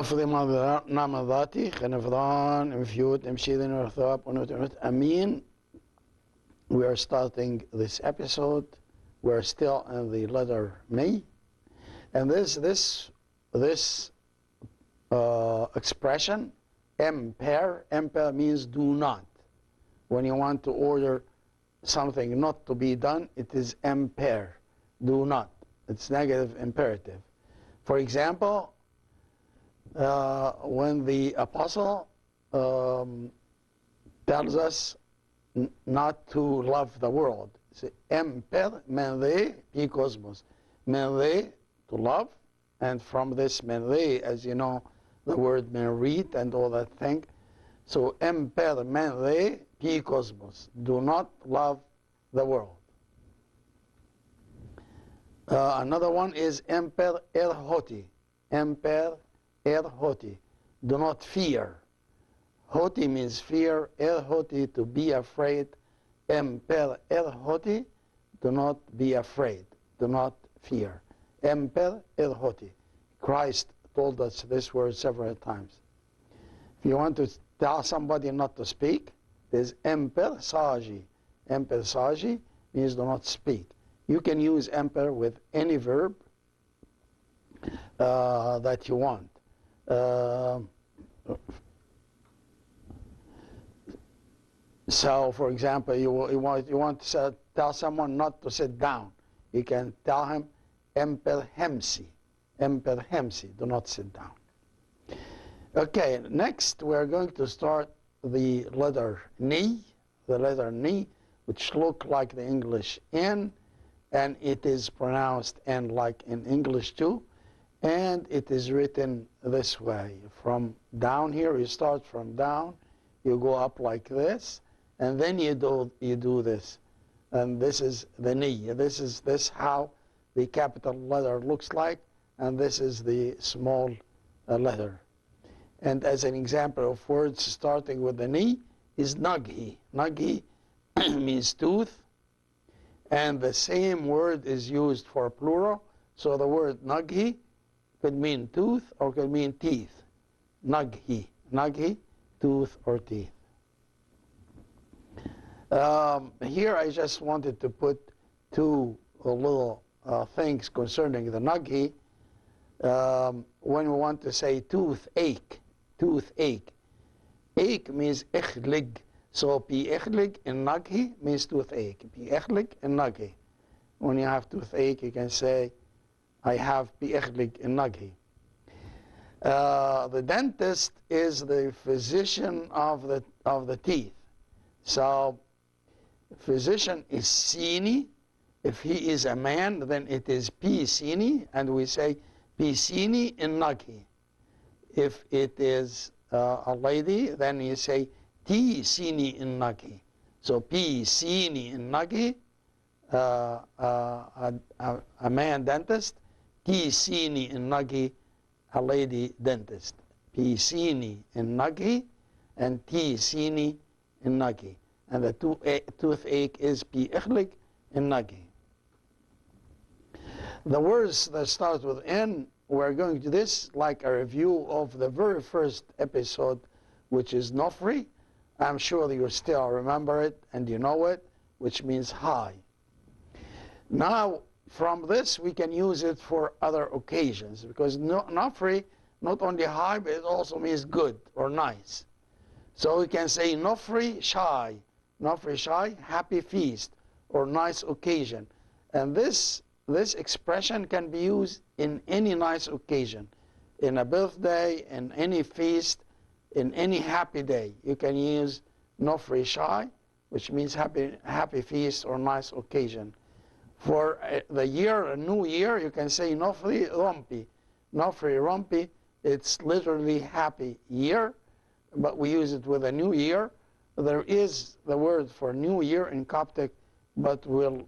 نفضي نام ذاتي خنفضان مفيوت مشيدن ورثاب ونوت أمين. We are starting this episode. We're still in the letter me, and this expression emper means do not. When you want to order something not to be done, it is emper, do not. It's negative imperative. For example, when the apostle tells us not to love the world, c'est emper menre pi cosmos, menre to love, and from this menre, as you know, the word merit and all that thing. So emper menre pi cosmos, do not love the world. Another one is emper hoti, emper hoti, do not fear. Hoti means fear, hoti to be afraid, emper hoti, do not be afraid, do not fear. Emper hoti. Christ told us this word several times. If you want to tell somebody not to speak, there's emper sagi. Emper sagi means do not speak. You can use emper with any verb that you want. So, for example, you want to tell someone not to sit down. You can tell him emper hemsi, do not sit down. Okay, next we're going to start the letter ni, which look like the English N, and it is pronounced N like in English too, and it is written this way. From down here, you start from down, you go up like this, and then you do this, and this is the ni. This is how the capital letter looks like, and this is the small letter. And as an example of words starting with the ni is naghi. Naghi means tooth, and the same word is used for plural. So the word naghi could mean tooth or could mean teeth. Naghi, tooth or teeth. Here I just wanted to put two little things concerning the naghi. When we want to say toothache, ache means ichlig. So pi ichlig in naghi means toothache. Pi ichlig in naghi. When you have toothache, you can say, I have pi ichlig in naghi. The dentist is the physician of the teeth. So physician is sini. If he is a man, then it is pi sini, and we say pi sini in naghi. If it is a lady, then you say ti sini in naghi. So pi sini in naghi, a man dentist, ti sini in naghi, a lady dentist. Pi sini in naghi and ti sini in naghi. And the toothache is pi ichlig in naghi. The words that start with N, we're going to this like a review of the very first episode, which is Nofri. I'm sure that you still remember it and you know it, which means high. Now, from this, we can use it for other occasions, because Nofri, not only high, but it also means good or nice. So we can say Nofri Shai, happy feast or nice occasion. And this expression can be used in any nice occasion, in a birthday, in any feast, in any happy day. You can use Nofri Shai, which means happy feast or nice occasion. For the year, a new year, you can say Nofri Rompi. Nofri Rompi, it's literally happy year, but we use it with a new year. There is the word for new year in Coptic, but we'll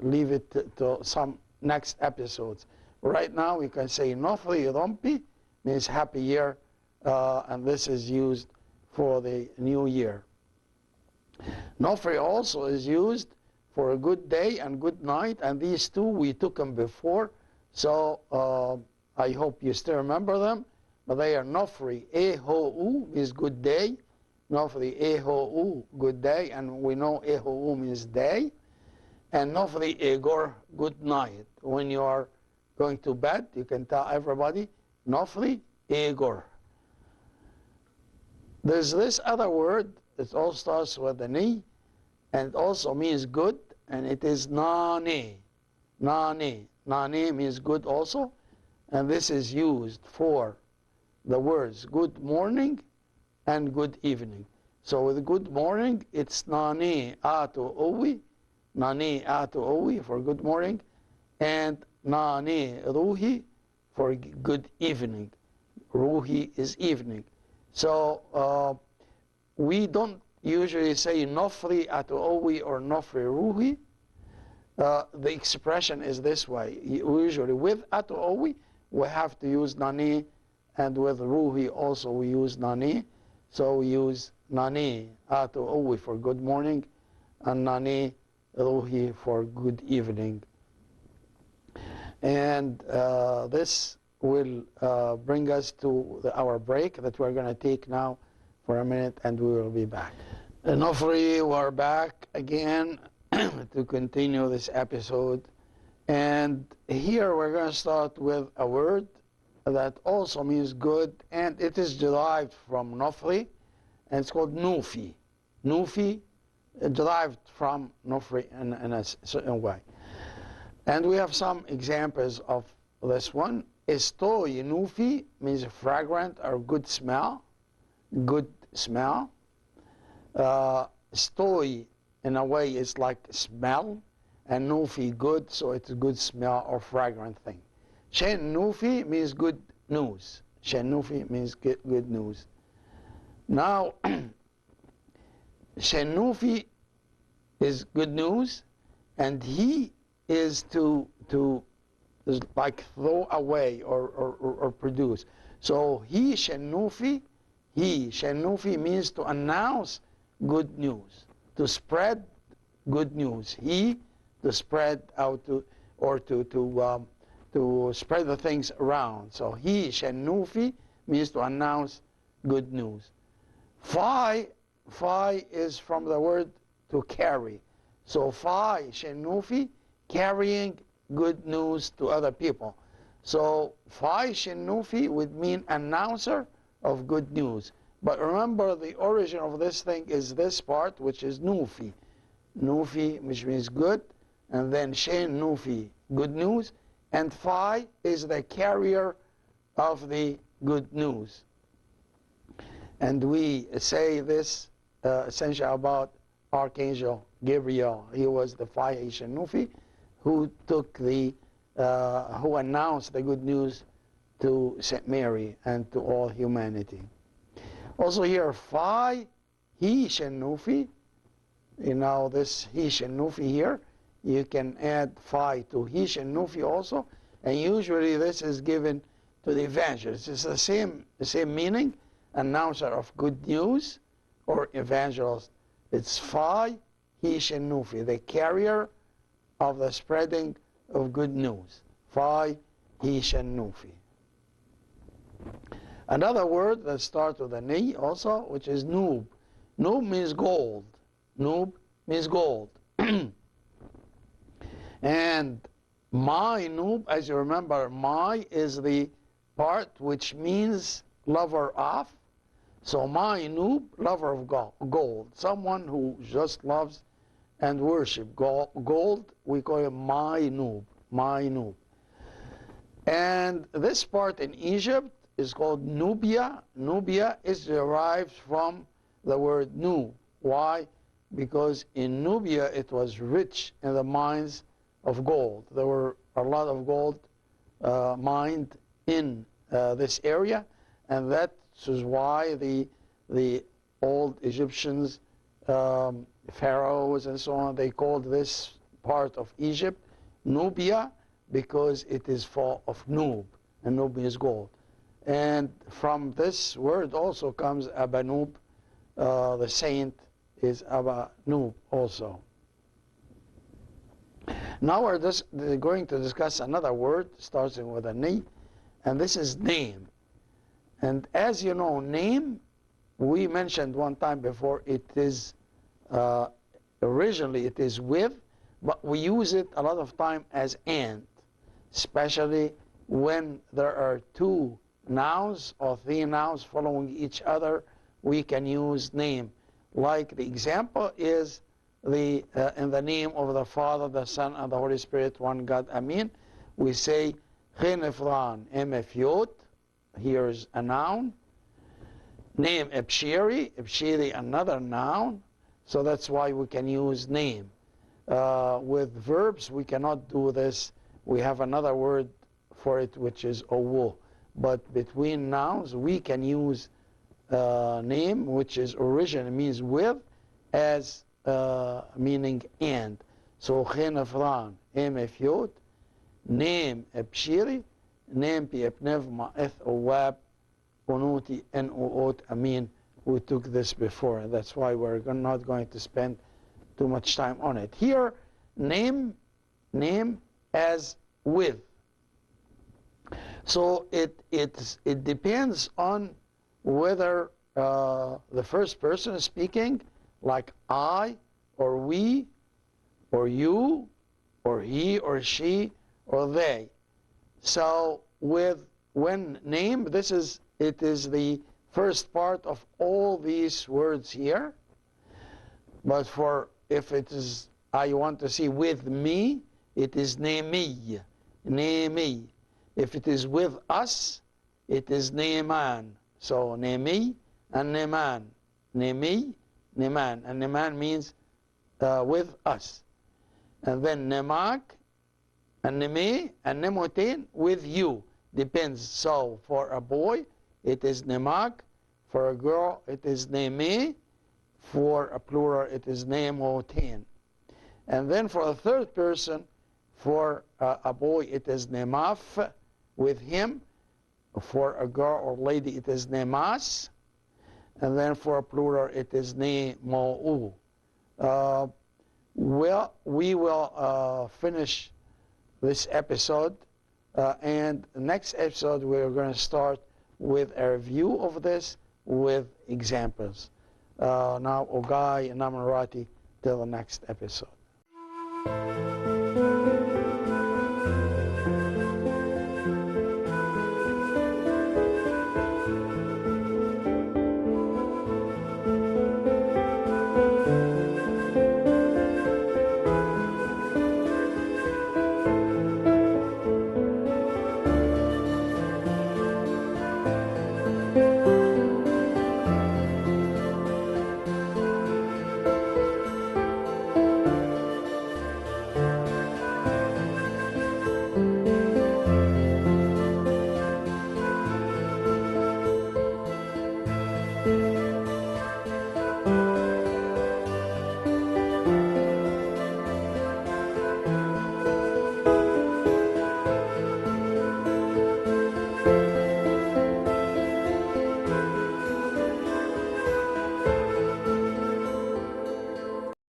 leave it to some next episodes. Right now, we can say Nofri Rompi, means happy year, and this is used for the new year. Nofri also is used for a good day and good night, and these two we took them before, so I hope you still remember them, but they are Nofri Ehou means good day. Nofri Ehou, good day, and we know Ehou means day. And Nofri Egor, good night. When you are going to bed, you can tell everybody, Nofri Egor. There's this other word that all starts with a ni, and it also means good, and it is Nane. Nane. Nane means good also, and this is used for the words good morning and good evening. So with good morning, it's Nane Ato Owi, Nane Ato Owi for good morning, and Nane Ruhi for good evening. Ruhi is evening. So we don't usually say Nofri Ato Owi or Nofri Ruhi. The expression is this way. Usually with Ato Owi, we have to use Nani, and with Ruhi also we use Nani. So we use Nani Ato Owi for good morning, and Nani Ruhi for good evening. And this will bring us to our break that we're going to take now for a minute, and we will be back. Nofri, we're back again to continue this episode. And here we're going to start with a word that also means good, and it is derived from Nofri, and it's called Nufi. Nufi, derived from Nofri in a certain way. And we have some examples of this one. Estoi Nufi means fragrant or good smell. Good smell. Stoi, in a way, is like smell, and Nufi, good, so it's a good smell or fragrant thing. Shen Nufi means good news. Shen Nufi means good news. Now, Shen Nufi is good news, and he is to is like throw away or produce. So he Shen Nufi means to announce good news, to spread good news. He to spread out to spread the things around. So he Shen Nufi means to announce good news. Fai is from the word to carry. So Fai Shen Nufi, carrying good news to other people. So Fai Shen Nufi would mean announcer of good news. But remember, the origin of this thing is this part, which is Nufi. Nufi, which means good, and then Shen Nufi, good news, and Fai is the carrier of the good news. And we say this essentially about Archangel Gabriel. He was the Fai Shen Nufi who took who announced the good news to Saint Mary and to all humanity. Also here, Fai, He Shen Nufi. You know, this He Shen Nufi here, you can add Fai to He Shen Nufi also, and usually this is given to the evangelist. It's the same meaning, announcer of good news or evangelist. It's Fai, He Shen Nufi, the carrier of the spreading of good news. Fai, He Shen Nufi. Another word that starts with a ni also, which is noob. Noob means gold. Noob means gold. And my noob, as you remember, my is the part which means lover of. So my noob, lover of gold. Someone who just loves and worship gold, we call him my noob. My noob. And this part in Egypt is called Nubia. Nubia is derived from the word nu. Why? Because in Nubia it was rich in the mines of gold. There were a lot of gold mined in this area, and that is why the old Egyptians, pharaohs and so on, they called this part of Egypt Nubia, because it is full of Nub, and Nub is gold. And from this word also comes Abanub. The saint is Abanub also. Now we're going to discuss another word starting with a ni, and this is name. And as you know, name, we mentioned one time before, it is originally it is with, but we use it a lot of time as and, especially when there are two nouns or three nouns following each other, we can use name. Like the example is in the name of the Father, the Son, and the Holy Spirit, one God, Amen. We say Chinefran Emefyot, here's a noun. Name Ebshiri, Ebshiri another noun, so that's why we can use name. With verbs, we cannot do this. We have another word for it, which is owo. But between nouns, we can use name, which is originally means with, as meaning and. So Chenefran Emefyot, name Ebshiri, name Pi Epnev Ma'eth Owab, Unuti En Uot Amin. We took this before, and that's why we're not going to spend too much time on it. Here, name as with. So it depends on whether the first person is speaking, like I, or we, or you, or he, or she, or they. So when name, it is the first part of all these words here. But if it is, I want to see with me, it is nemi, nemi. If it is with us, it is neman. So nemi and neman, nemi, neman, and neman means with us. And then nemak and neme and nemotin, with you. Depends. So for a boy, it is nemak. For a girl, it is neme. For a plural, it is nemotin. And then for a third person, for a boy, it is nemaf, with him. For a girl or lady, it is nemas. And then for a plural, it is nemou. Well, we will finish this episode, and next episode we're going to start with a review of this with examples. Now, Ogai and Namarati, till the next episode.